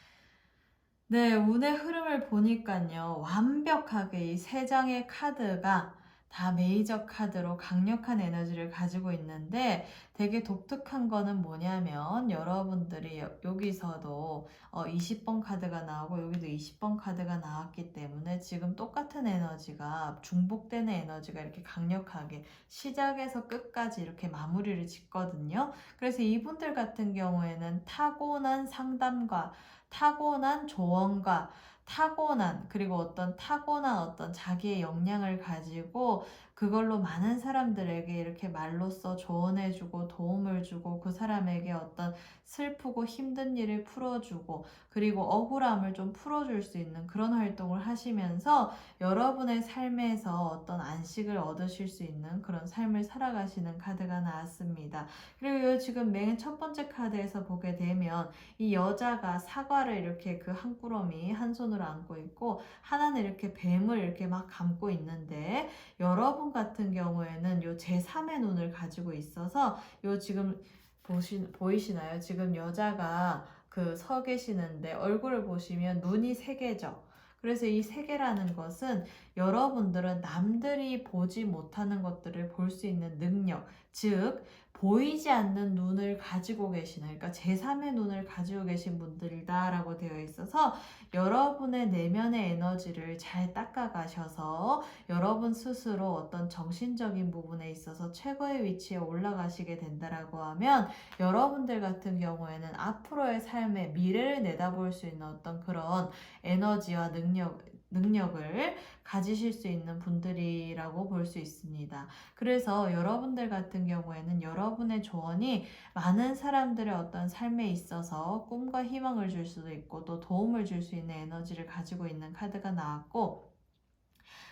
Speaker 1: 네, 운의 흐름을 보니까요, 완벽하게 이 세 장의 카드가 다 메이저 카드로 강력한 에너지를 가지고 있는데 되게 독특한 거는 뭐냐면 여러분들이 여기서도 20번 카드가 나오고 여기도 20번 카드가 나왔기 때문에 지금 똑같은 에너지가 중복되는 에너지가 이렇게 강력하게 시작에서 끝까지 이렇게 마무리를 짓거든요. 그래서 이분들 같은 경우에는 타고난 상담과 타고난 조언과 그리고 타고난 어떤 자기의 역량을 가지고 그걸로 많은 사람들에게 이렇게 말로써 조언해주고 도움을 주고 그 사람에게 어떤 슬프고 힘든 일을 풀어주고 그리고 억울함을 좀 풀어줄 수 있는 그런 활동을 하시면서 여러분의 삶에서 어떤 안식을 얻으실 수 있는 그런 삶을 살아가시는 카드가 나왔습니다. 그리고 지금 맨 첫 번째 카드에서 보게 되면 이 여자가 사과를 이렇게 그 한 꾸러미 한 손으로 안고 있고 하나는 이렇게 뱀을 이렇게 막 감고 있는데 여러분 같은 경우에는 요 제3의 눈을 가지고 있어서 요 지금 보이시나요? 지금 여자가 그 서 계시는데 얼굴을 보시면 눈이 세 개죠. 그래서 이 세 개라는 것은 여러분들은 남들이 보지 못하는 것들을 볼 수 있는 능력, 즉 보이지 않는 눈을 가지고 계시는, 그러니까 제3의 눈을 가지고 계신 분들이다라고 되어 있어서 여러분의 내면의 에너지를 잘 닦아가셔서 여러분 스스로 어떤 정신적인 부분에 있어서 최고의 위치에 올라가시게 된다라고 하면 여러분들 같은 경우에는 앞으로의 삶의 미래를 내다볼 수 있는 어떤 그런 에너지와 능력을 가지실 수 있는 분들이라고 볼 수 있습니다. 그래서 여러분들 같은 경우에는 여러분의 조언이 많은 사람들의 어떤 삶에 있어서 꿈과 희망을 줄 수도 있고 또 도움을 줄 수 있는 에너지를 가지고 있는 카드가 나왔고,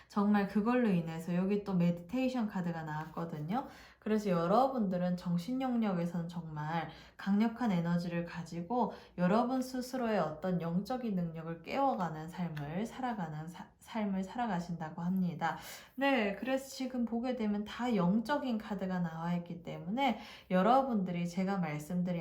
Speaker 1: 정말 그걸로 인해서 여기 또 메디테이션 카드가 나왔거든요. 그래서 여러분들은 정신 영역에서는 정말 강력한 에너지를 가지고 여러분 스스로의 어떤 영적인 능력을 깨워가는 삶을 살아가신다고 합니다. 네, 그래서 지금 보게 되면 다 영적인 카드가 나와 있기 때문에 여러분들이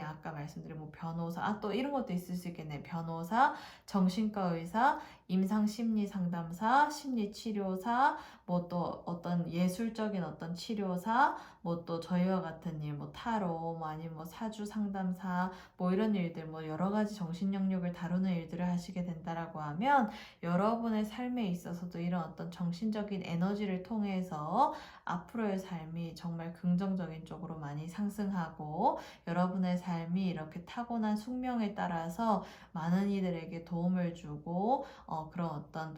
Speaker 1: 아까 말씀드린 뭐 변호사, 또 이런 것도 있을 수 있겠네요. 변호사, 정신과 의사, 임상심리 상담사, 심리치료사, 뭐 또 어떤 예술적인 어떤 치료사, 뭐 또 저희와 같은 일, 뭐 타로, 뭐 아니면 뭐 사주 상담사, 뭐 이런 일들, 뭐 여러 가지 정신 영역을 다루는 일들을 하시게 된다라고 하면 여러분의 삶에 있어서도 이런 어떤 정신적인 에너지를 통해서 앞으로의 삶이 정말 긍정적인 쪽으로 많이 상승하고 여러분의 삶이 이렇게 타고난 숙명에 따라서 많은 이들에게 도움을 주고 그런 어떤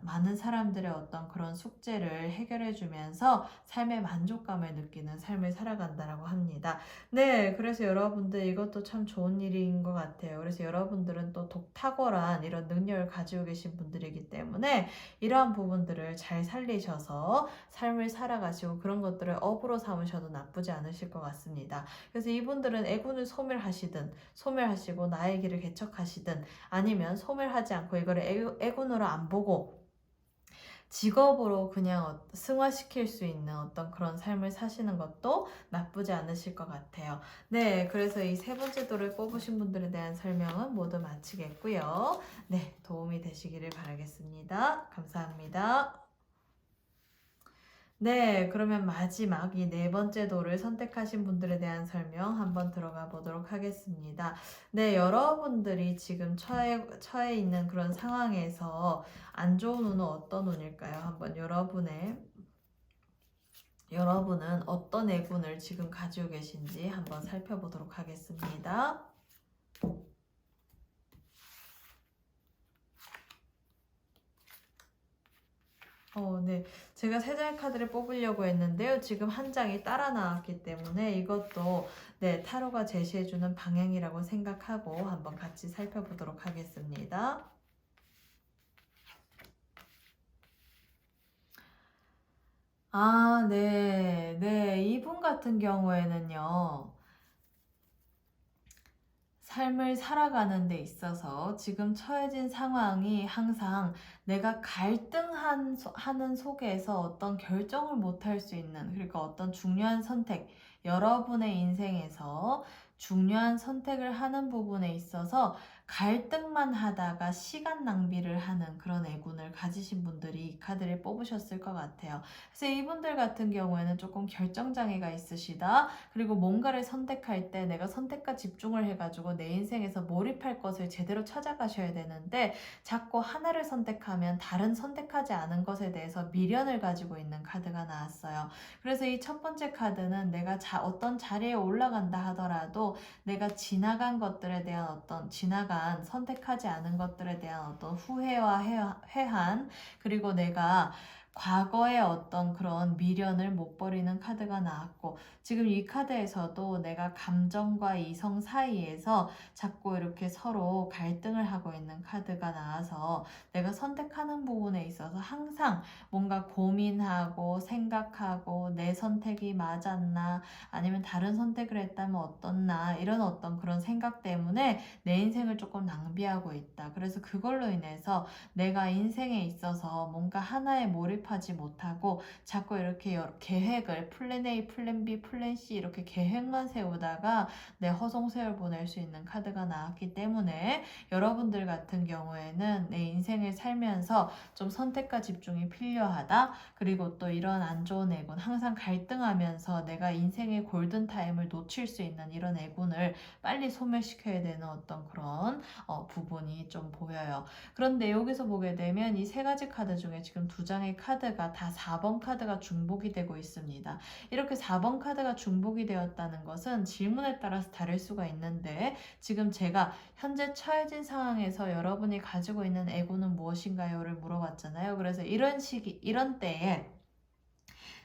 Speaker 1: 많은 사람들의 어떤 그런 숙제를 해결해 주면서 삶의 만족감을 느끼는 삶을 살아간다라고 합니다. 네, 그래서 여러분들 이것도 참 좋은 일인 것 같아요. 그래서 여러분들은 또 탁월한 이런 능력을 가지고 계신 분들이기 때문에 이러한 부분들을 잘 살리셔서 삶을 살아가시고 그런 것들을 업으로 삼으셔도 나쁘지 않으실 것 같습니다. 그래서 이분들은 애군을 소멸하시고 나의 길을 개척하시든 아니면 소멸하지 않고 이거를 애군으로 안 보고 직업으로 그냥 승화시킬 수 있는 어떤 그런 삶을 사시는 것도 나쁘지 않으실 것 같아요. 네, 그래서 이 세 번째 돌을 뽑으신 분들에 대한 설명은 모두 마치겠고요. 네, 도움이 되시기를 바라겠습니다. 감사합니다. 네, 그러면 마지막 이 네 번째 돌을 선택하신 분들에 대한 설명 한번 들어가 보도록 하겠습니다. 네, 여러분들이 지금 처해 있는 그런 상황에서 안 좋은 운은 어떤 운일까요? 한번 여러분은 어떤 애군을 지금 가지고 계신지 한번 살펴보도록 하겠습니다. 네. 제가 세 장의 카드를 뽑으려고 했는데요. 지금 한 장이 따라 나왔기 때문에 이것도 네, 타로가 제시해주는 방향이라고 생각하고 한번 같이 살펴보도록 하겠습니다. 네. 이분 같은 경우에는요. 삶을 살아가는 데 있어서 지금 처해진 상황이 항상 내가 하는 속에서 어떤 결정을 못 할 수 있는, 그러니까 어떤 중요한 선택, 여러분의 인생에서 중요한 선택을 하는 부분에 있어서 갈등만 하다가 시간 낭비를 하는 그런 애군을 가지신 분들이 이 카드를 뽑으셨을 것 같아요. 그래서 이분들 같은 경우에는 조금 결정장애가 있으시다. 그리고 뭔가를 선택할 때 내가 선택과 집중을 해가지고 내 인생에서 몰입할 것을 제대로 찾아가셔야 되는데 자꾸 하나를 선택하면 다른 선택하지 않은 것에 대해서 미련을 가지고 있는 카드가 나왔어요. 그래서 이 첫 번째 카드는 내가 어떤 자리에 올라간다 하더라도 내가 선택하지 않은 것들에 대한 어떤 후회와 회한, 그리고 내가 과거의 어떤 그런 미련을 못 버리는 카드가 나왔고, 지금 이 카드에서도 내가 감정과 이성 사이에서 자꾸 이렇게 서로 갈등을 하고 있는 카드가 나와서 내가 선택하는 부분에 있어서 항상 뭔가 고민하고 생각하고 내 선택이 맞았나 아니면 다른 선택을 했다면 어떻나 이런 어떤 그런 생각 때문에 내 인생을 조금 낭비하고 있다. 그래서 그걸로 인해서 내가 인생에 있어서 뭔가 하나에 몰입하지 못하고 자꾸 이렇게 계획을 플랜 A, 플랜 B, 플랜 C 이렇게 계획만 세우다가 내 허송세월 보낼 수 있는 카드가 나왔기 때문에 여러분들 같은 경우에는 내 인생을 살면서 좀 선택과 집중이 필요하다. 그리고 또 이런 안 좋은 애군, 항상 갈등하면서 내가 인생의 골든타임을 놓칠 수 있는 이런 애군을 빨리 소멸시켜야 되는 어떤 그런 부분이 좀 보여요. 그런데 여기서 보게 되면 이 세 가지 카드 중에 지금 두 장의 카드가 다 4번 카드가 중복이 되고 있습니다. 이렇게 4번 카드가 중복이 되었다는 것은 질문에 따라서 다를 수가 있는데 지금 제가 현재 처해진 상황에서 여러분이 가지고 있는 애고는 무엇인가요?를 물어봤잖아요. 그래서 이런 때에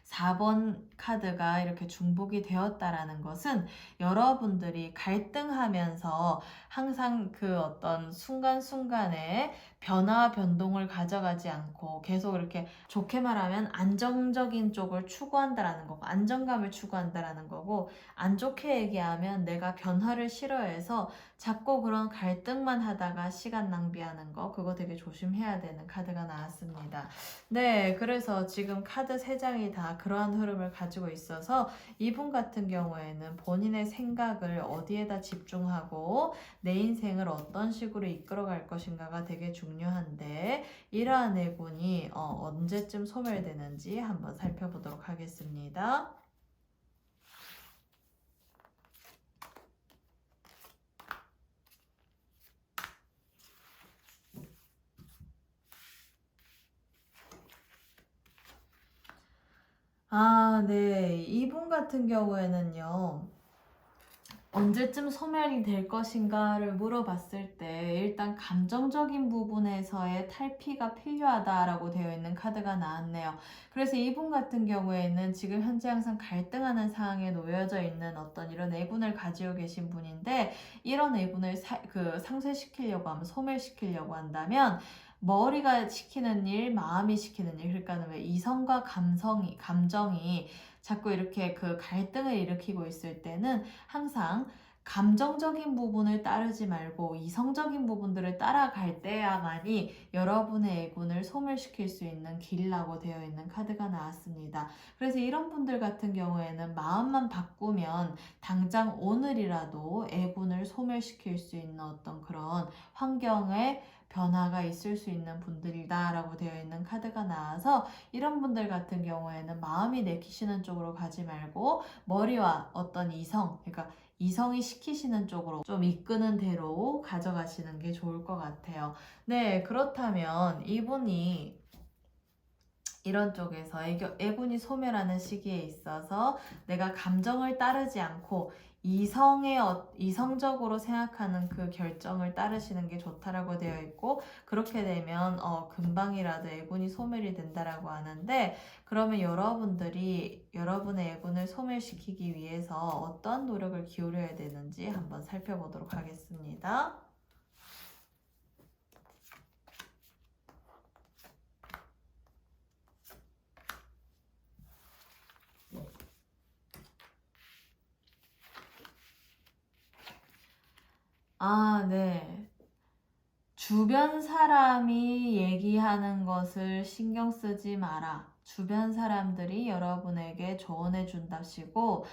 Speaker 1: 4번 카드가 이렇게 중복이 되었다라는 것은 여러분들이 갈등하면서 항상 그 어떤 순간순간에 변화, 변동을 가져가지 않고 계속 이렇게 좋게 말하면 안정적인 쪽을 추구한다라는 거고, 안정감을 추구한다라는 거고, 안 좋게 얘기하면 내가 변화를 싫어해서 자꾸 그런 갈등만 하다가 시간 낭비하는 거, 그거 되게 조심해야 되는 카드가 나왔습니다. 네, 그래서 지금 카드 3장이 다 그러한 흐름을 가지고 있어서 이분 같은 경우에는 본인의 생각을 어디에다 집중하고 내 인생을 어떤 식으로 이끌어갈 것인가가 되게 중요한데, 이러한 내분이 언제쯤 소멸되는지 한번 살펴보도록 하겠습니다. 네. 이분 같은 경우에는요, 언제쯤 소멸이 될 것인가를 물어봤을 때 일단 감정적인 부분에서의 탈피가 필요하다라고 되어 있는 카드가 나왔네요. 그래서 이분 같은 경우에는 지금 현재 항상 갈등하는 상황에 놓여져 있는 어떤 이런 애군을 가지고 계신 분인데, 이런 애군을 상쇄시키려고 하면, 소멸시키려고 한다면 머리가 시키는 일, 마음이 시키는 일, 그러니까 왜 이성과 감정이 자꾸 이렇게 그 갈등을 일으키고 있을 때는 항상 감정적인 부분을 따르지 말고 이성적인 부분들을 따라갈 때야만이 여러분의 애군을 소멸시킬 수 있는 길이라고 되어 있는 카드가 나왔습니다. 그래서 이런 분들 같은 경우에는 마음만 바꾸면 당장 오늘이라도 애군을 소멸시킬 수 있는 어떤 그런 환경에 변화가 있을 수 있는 분들이다라고 되어 있는 카드가 나와서, 이런 분들 같은 경우에는 마음이 내키시는 쪽으로 가지 말고 머리와 어떤 그러니까 이성이 시키시는 쪽으로 좀 이끄는 대로 가져가시는 게 좋을 것 같아요. 네, 그렇다면 이분이 이런 쪽에서 애군이 소멸하는 시기에 있어서 내가 감정을 따르지 않고 이성적으로 생각하는 그 결정을 따르시는 게 좋다라고 되어 있고, 그렇게 되면 금방이라도 애군이 소멸이 된다라고 하는데, 그러면 여러분들이 여러분의 애군을 소멸시키기 위해서 어떤 노력을 기울여야 되는지 한번 살펴보도록 하겠습니다. 네. 주변 사람이 얘기하는 것을 신경 쓰지 마라. 주변 사람들이 여러분에게 조언해 준답시고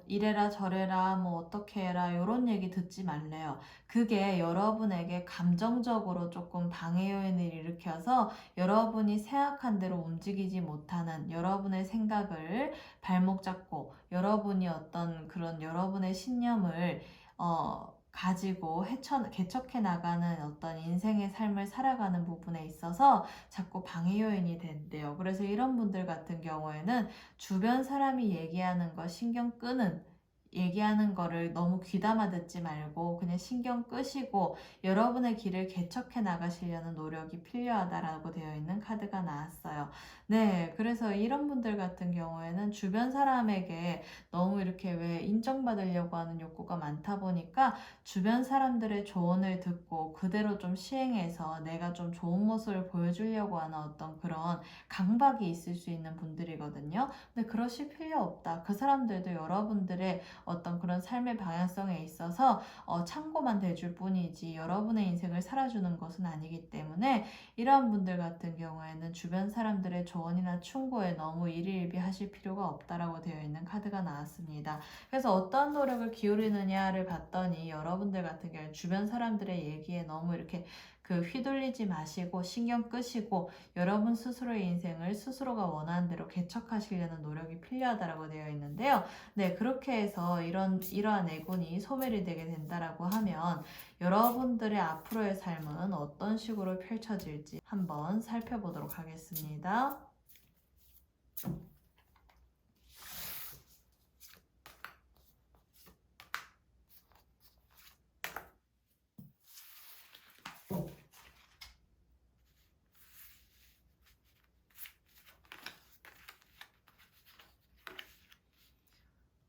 Speaker 1: 이래라 저래라 뭐 어떻게 해라 요런 얘기 듣지 말래요. 그게 여러분에게 감정적으로 조금 방해 요인을 일으켜서 여러분이 생각한 대로 움직이지 못하는, 여러분의 생각을 발목 잡고 여러분이 어떤 그런 여러분의 신념을 가지고 개척해 나가는 어떤 인생의 삶을 살아가는 부분에 있어서 자꾸 방해 요인이 된대요. 그래서 이런 분들 같은 경우에는 주변 사람이 얘기하는 거를 너무 귀담아 듣지 말고 그냥 신경 끄시고 여러분의 길을 개척해 나가시려는 노력이 필요하다라고 되어 있는 카드가 나왔어요. 네, 그래서 이런 분들 같은 경우에는 주변 사람에게 너무 이렇게 왜 인정받으려고 하는 욕구가 많다 보니까 주변 사람들의 조언을 듣고 그대로 좀 시행해서 내가 좀 좋은 모습을 보여주려고 하는 어떤 그런 강박이 있을 수 있는 분들이거든요. 근데 그러실 필요 없다. 그 사람들도 여러분들의 어떤 그런 삶의 방향성에 있어서 참고만 돼줄 뿐이지 여러분의 인생을 살아주는 것은 아니기 때문에, 이러한 분들 같은 경우에는 주변 사람들의 조언이나 충고에 너무 일희일비 하실 필요가 없다라고 되어 있는 카드가 나왔습니다. 그래서 어떤 노력을 기울이느냐를 봤더니 여러분들 같은 경우에 주변 사람들의 얘기에 너무 이렇게 휘둘리지 마시고 신경 끄시고 여러분 스스로의 인생을 스스로가 원하는 대로 개척하시려는 노력이 필요하다라고 되어 있는데요. 네, 그렇게 해서 이러한 애군이 소멸이 되게 된다라고 하면 여러분들의 앞으로의 삶은 어떤 식으로 펼쳐질지 한번 살펴보도록 하겠습니다.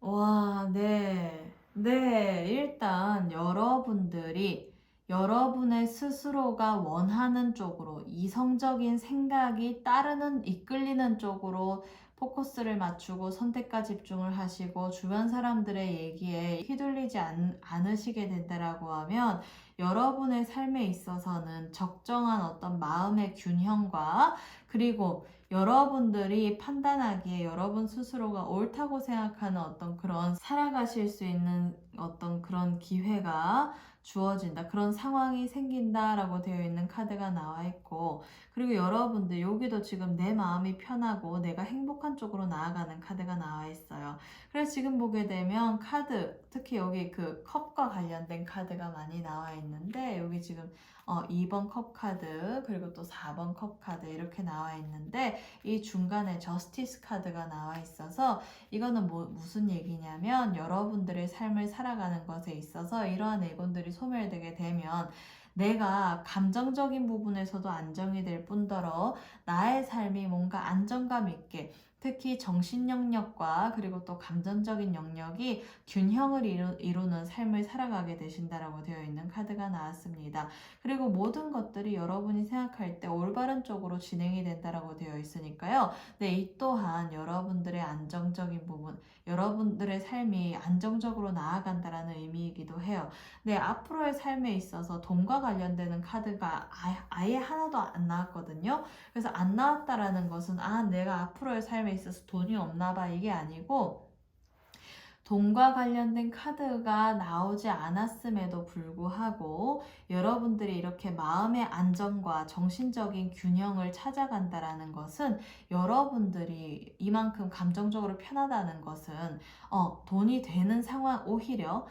Speaker 1: 와, 네. 네, 일단 여러분들이 여러분의 스스로가 원하는 쪽으로 이성적인 생각이 이끌리는 쪽으로 포커스를 맞추고 선택과 집중을 하시고 주변 사람들의 얘기에 휘둘리지 않으시게 된다라고 하면 여러분의 삶에 있어서는 적정한 어떤 마음의 균형과 그리고 여러분들이 판단하기에 여러분 스스로가 옳다고 생각하는 어떤 그런 살아가실 수 있는 어떤 그런 기회가 주어진다. 그런 상황이 생긴다라고 되어 있는 카드가 나와 있고, 그리고 여러분들 여기도 지금 내 마음이 편하고 내가 행복한 쪽으로 나아가는 카드가 나와 있어요. 그래서 지금 보게 되면 카드, 특히 여기 그 컵과 관련된 카드가 많이 나와 있는데, 여기 지금 2번 컵 카드, 그리고 또 4번 컵 카드 이렇게 나와 있는데, 이 중간에 저스티스 카드가 나와 있어서 이거는 무슨 얘기냐면 여러분들의 삶을 살아가는 것에 있어서 이러한 내분들이 소멸되게 되면 내가 감정적인 부분에서도 안정이 될 뿐더러 나의 삶이 뭔가 안정감 있게 특히 정신 영역과 그리고 또 감정적인 영역이 균형을 이루는 삶을 살아가게 되신다라고 되어 있는 카드가 나왔습니다. 그리고 모든 것들이 여러분이 생각할 때 올바른 쪽으로 진행이 된다라고 되어 있으니까요. 네, 이 또한 여러분들의 안정적인 부분, 여러분들의 삶이 안정적으로 나아간다라는 의미이기도 해요. 네, 앞으로의 삶에 있어서 돈과 관련되는 카드가 아예 하나도 안 나왔거든요. 그래서 안 나왔다라는 것은 내가 앞으로의 삶에 있어서 돈이 없나 봐 이게 아니고 돈과 관련된 카드가 나오지 않았음에도 불구하고 여러분들이 이렇게 마음의 안정과 정신적인 균형을 찾아간다라는 것은 여러분들이 이만큼 감정적으로 편하다는 것은 돈이 되는 상황, 오히려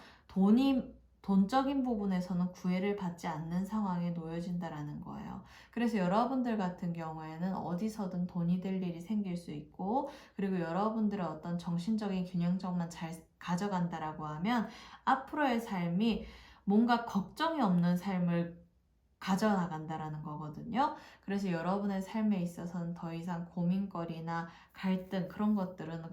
Speaker 1: 돈적인 부분에서는 구애를 받지 않는 상황에 놓여진다라는 거예요. 그래서 여러분들 같은 경우에는 어디서든 돈이 될 일이 생길 수 있고, 그리고 여러분들의 어떤 정신적인 균형점만 잘 가져간다라고 하면 앞으로의 삶이 뭔가 걱정이 없는 삶을 가져나간다라는 거거든요. 그래서 여러분의 삶에 있어서는 더 이상 고민거리나 갈등 그런 것들은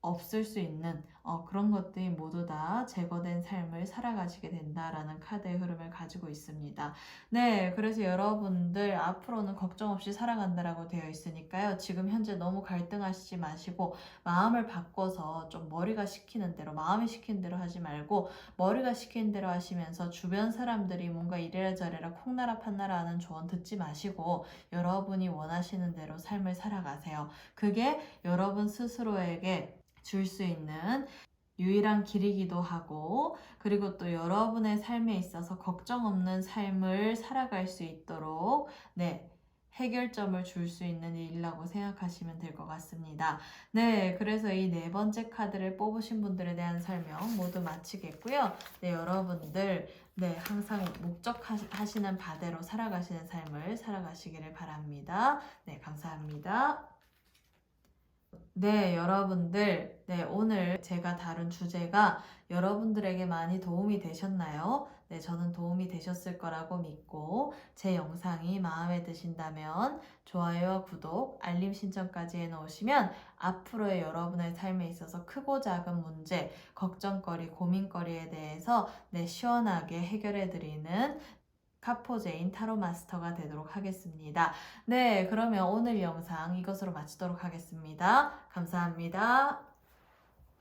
Speaker 1: 없을 수 있는 그런 것들이 모두 다 제거된 삶을 살아가시게 된다라는 카드의 흐름을 가지고 있습니다. 네, 그래서 여러분들 앞으로는 걱정 없이 살아간다라고 되어 있으니까요. 지금 현재 너무 갈등하시지 마시고 마음을 바꿔서 좀 머리가 시키는 대로, 마음이 시키는 대로 하지 말고 머리가 시키는 대로 하시면서 주변 사람들이 뭔가 이래라 저래라 콩나라 판나라 하는 조언 듣지 마시고 여러분이 원하시는 대로 삶을 살아가세요. 그게 여러분 스스로에게 줄 수 있는 유일한 길이기도 하고, 그리고 또 여러분의 삶에 있어서 걱정 없는 삶을 살아갈 수 있도록 해결점을 줄 수 있는 일이라고 생각하시면 될 것 같습니다. 네, 그래서 이 네 번째 카드를 뽑으신 분들에 대한 설명 모두 마치겠고요. 네, 여러분들 항상 목적하시는 바대로 살아가시는 삶을 살아가시기를 바랍니다. 네, 감사합니다. 네, 여러분들. 오늘 제가 다룬 주제가 여러분들에게 많이 도움이 되셨나요? 네, 저는 도움이 되셨을 거라고 믿고, 제 영상이 마음에 드신다면 좋아요와 구독, 알림 신청까지 해놓으시면 앞으로의 여러분의 삶에 있어서 크고 작은 문제, 걱정거리, 고민거리에 대해서 시원하게 해결해드리는 카포제인 타로 마스터가 되도록 하겠습니다. 네, 그러면 오늘 영상 이것으로 마치도록 하겠습니다. 감사합니다.